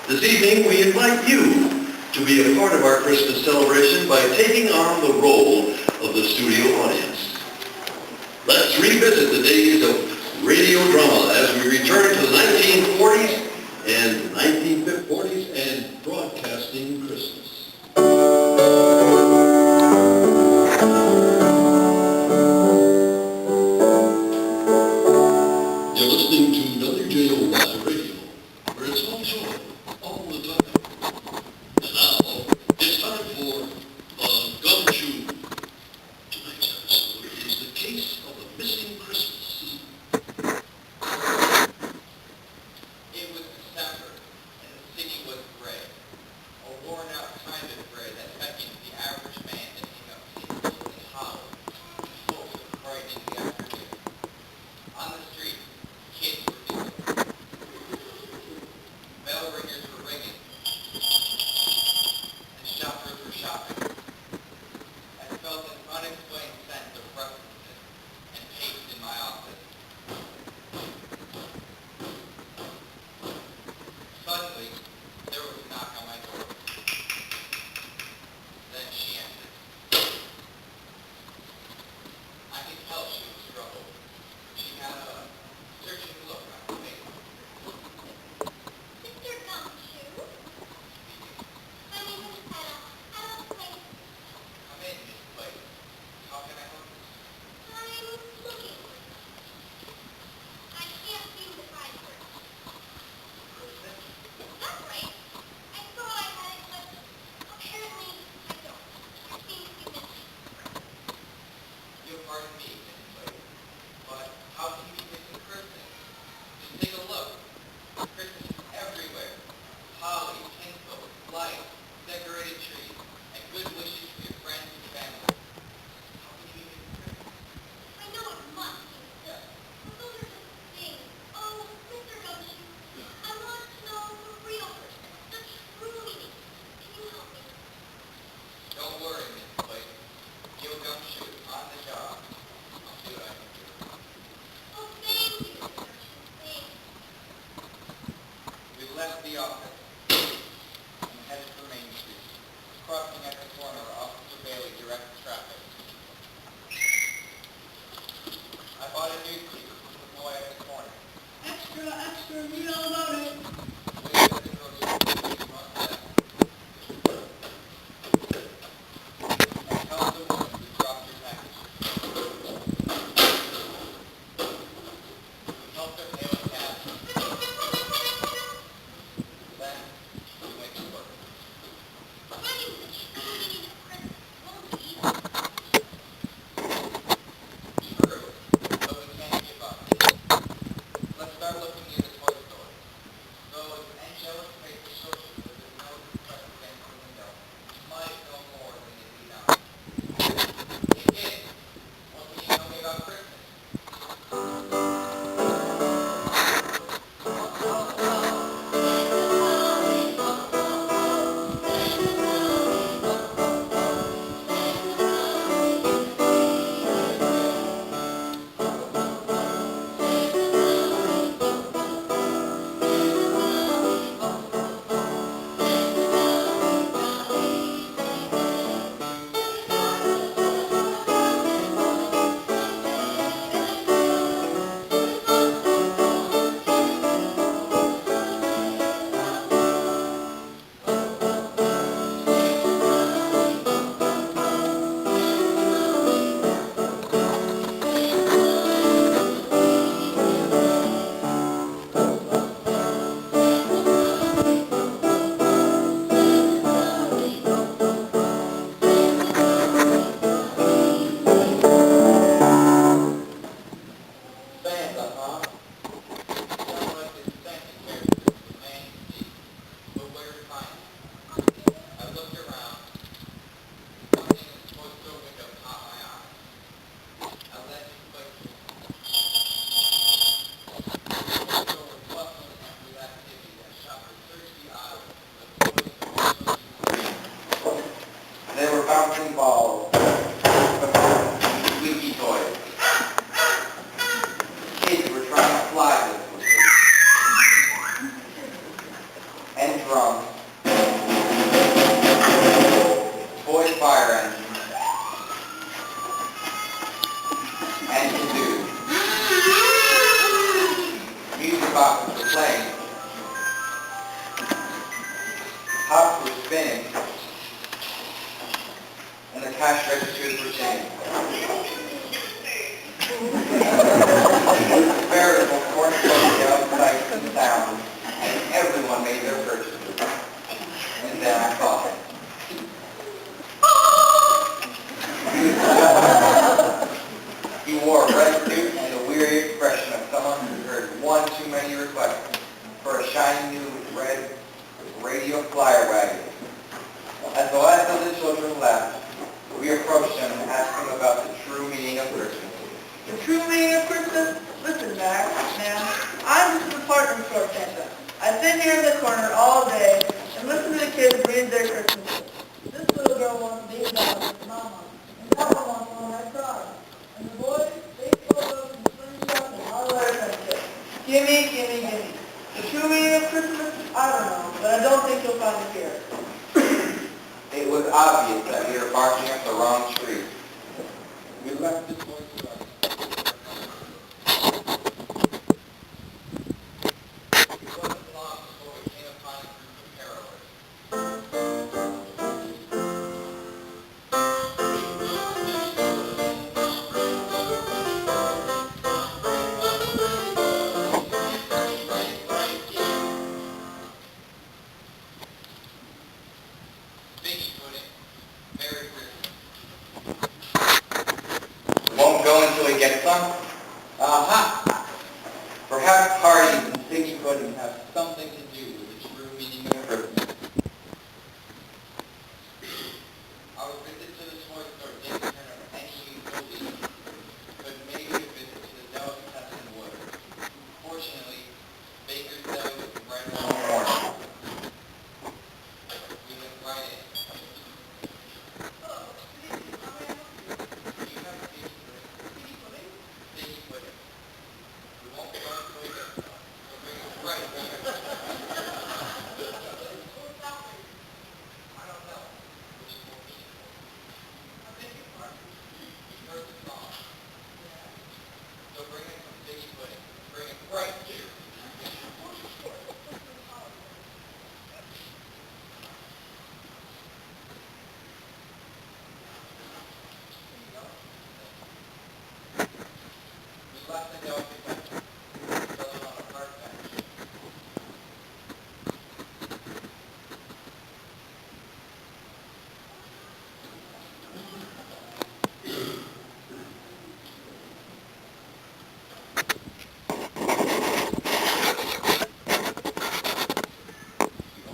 This evening, we invite you to be a part of our Christmas celebration by taking on the role of the studio audience. Let's revisit the days of radio drama as we return to the 1940s and 1940s and broadcasting Christmas. You're listening to WJOY Radio, where it's all joy, all the time. And now, it's time for the Gumshoe. Tonight's episode is the case of the missing Christmas. It was December, and the city was gray. A worn-out kind of gray that beckoned the average man to hang up tinsel and holly in hopes of brightening the afternoon. On the street, kids were doing. Bell ringers were ringing, and shoppers were shopping. I felt an unexplained sense of restlessness and pace in my office. Suddenly, there was a knock on my door. Then she answered. I could tell she was troubled. She had a searching look on her face. Mr. Gumshoe? My name is Etta. I don't play. Come in, Miss Blake. How can I help you? I'm looking. I can't seem to find her. Christmas? That's right. I thought I had it, but apparently I don't. I seem to be missing. You'll pardon me, Miss Blake, but how can you be missing Christmas? Just take a look. Christmas is everywhere. Holly, tinsel, lights, decorated trees, and good wishes for your friends and family. How can you be missing Christmas? I know it must be. Yes. But those are just things. Oh, Mr. Gumshoe, I want to know the real person, the true meaning. Can you help me? Don't worry, Miss Blake. Gil Gumshoe on the job. I'll see what I can do. Oh, thank you, Mr. Gumshoe. Thanks. We left the office and headed for Main Street, crossing at the corner where Officer Bailey directs traffic. I bought a newspaper from the boy at the corner. Extra, extra, read all about it. Waited at the grocery store to front desk. And tell the woman who dropped your package. We helped her hail a cab. Then we went to work. Finding the true meaning of Christmas won't be easy. True, but we can't give up. Let's start looking in the toy store. playing, hops were spinning, and the cash registers were singing. Veritable cornucopia of sights and sounds, and everyone made their purchases. And then I thought, he wore a red suit and a weary expression of someone who heard one too many requests for a shiny new red radio flyer wagon. As the last of the children left, we approached him and asked him about the true meaning of Christmas. The true meaning of Christmas? Listen, Max, man, I'm just a department store Santa. I sit here in the corner all day and listen to the kids read their Christmas lists. This little girl wants to be about with Mama, and that one wants one I cry. And the boys, they photos and screenshots and all that friendship. Gimme, gimme, gimme. The true meaning of Christmas? I don't know, but I don't think you'll find it here. It was obvious that we were barking up the wrong tree. We left the toy store. It wasn't long before we came upon a group of carolers. Biggie pudding, Merry Christmas. Won't go until we get some? Aha! Perhaps parties and piggy pudding have something to do with the true meaning of Christmas. Our visit to the toy store didn't turn out any useful lead, but maybe a visit to the delicatessen would. Fortunately, Baker's Deli was right around the corner. We went right in. You have a piggy pudding? Piggy pudding. We won't go until we get some. We'll bring it right here. I don't know, which is more meaningful. I beg your pardon? You heard the song. So bring in some piggy pudding. Bring it right here. We left the delicatessen. Settled on a park bench. We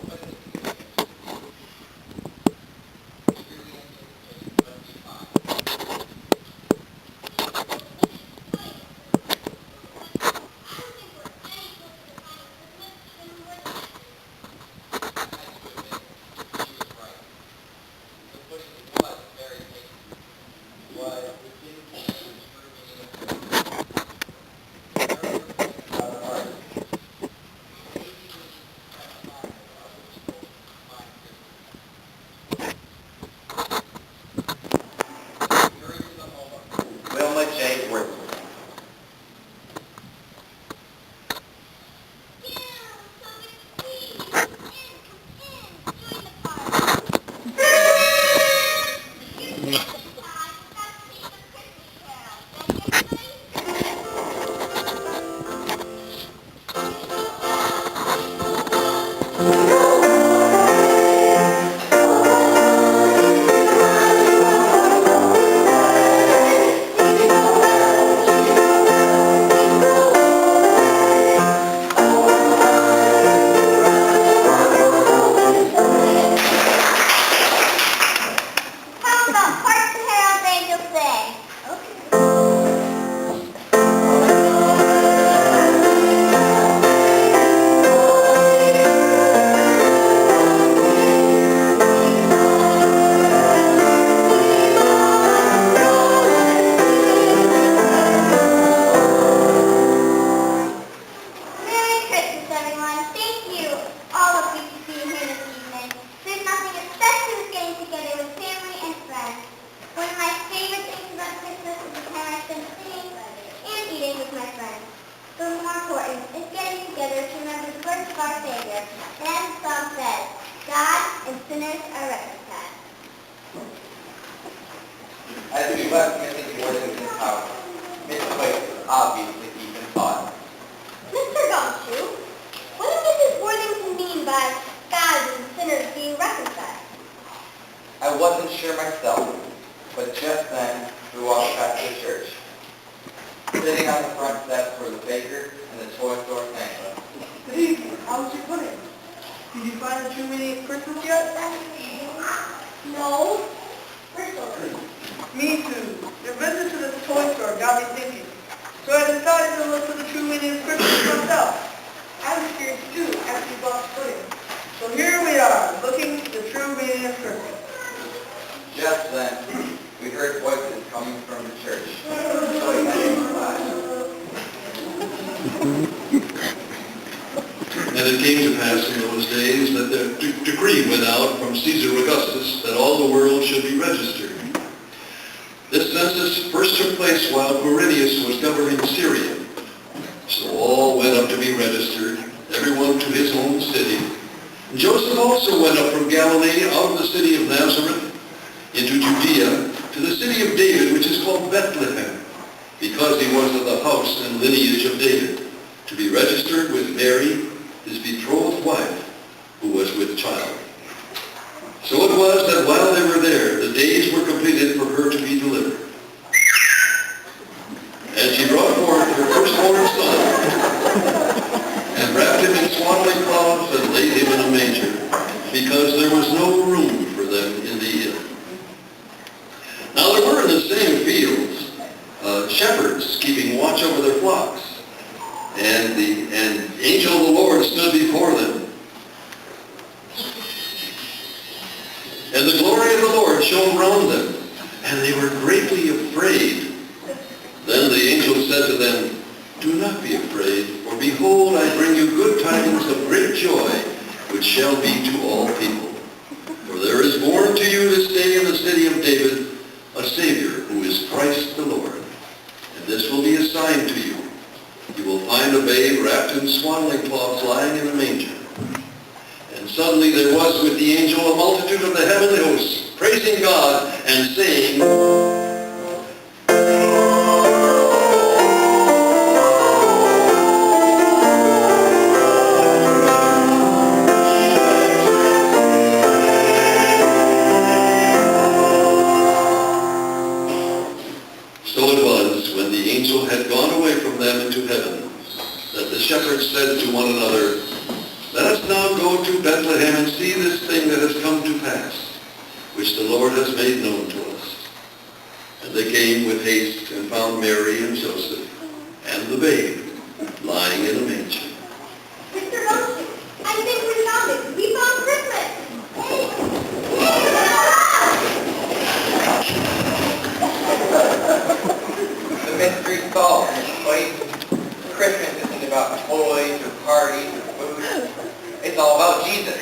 opened the containers. Eagerly anticipating what we find. I had to admit, she was right. The pudding was very tasty, but it didn't change the true meaning of Christmas. I remember thinking about it hard. Maybe we need to have a line with other people to find Christmas. We hurried to the home of Wilma J. Worthington. How about Hearts and Heralds Angels Sing? Okay. of our Savior. And the song says, God and sinners are reconciled. As we left Mrs. Worthington's house, Miss White was obviously deep in thought. Mr. Gumshoe, what does Mrs. Worthington mean by God and sinners being reconciled? I wasn't sure myself, but just then we walked back to the church. Sitting on the front steps were the baker and the toy store Santa. Hey, how's your pudding? Did you find the true meaning of Christmas yet? No. We're still looking. Me too. Your visit to this toy store got me thinking. So I decided to look for the true meaning of Christmas myself. I was curious too after you bought the pudding. So here we are, looking for the true meaning of Christmas. Just then, we heard voices coming from the church. So we headed inside. And it came to pass in those days that the decree went out from Caesar Augustus that all the world should be registered. This census first took place while Quirinius was governing Syria. So all went up to be registered, everyone to his own city. And Joseph also went up from Galilee out of the city of Nazareth into Judea to the city of David, which is called Bethlehem, because he was of the house and lineage of David, to be registered with Mary, his betrothed wife, who was with child. So it was that while they were there, the days were completed for her to be delivered. And she brought forth her firstborn son, and wrapped him in swaddling cloths, and laid him in a manger, because there was no room for them in the inn. Now there were in the same fields shepherds keeping watch over their flocks. And the angel of the Lord stood before them. And the glory of the Lord shone round them, and they were greatly afraid. Then the angel said to them, Do not be afraid, for behold, I bring you good tidings of great joy, which shall be to all people. For there is born to you this day in the city of David a Savior, who is Christ the Lord. And this will be a sign to you. You will find a babe wrapped in swaddling cloths lying in a manger. And suddenly there was with the angel a multitude of the heavenly hosts, praising God and saying, So it was, when the angel had gone away from them into heaven, that the shepherds said to one another, Let us now go to Bethlehem and see this thing that has come to pass, which the Lord has made known to us. And they came with haste and found Mary and Joseph and the babe lying in a manger. Mr. Gumshoe, I think we found it. We found Christmas. The mystery solved, Miss White. Christmas isn't about toys or parties or food. It's all about Jesus.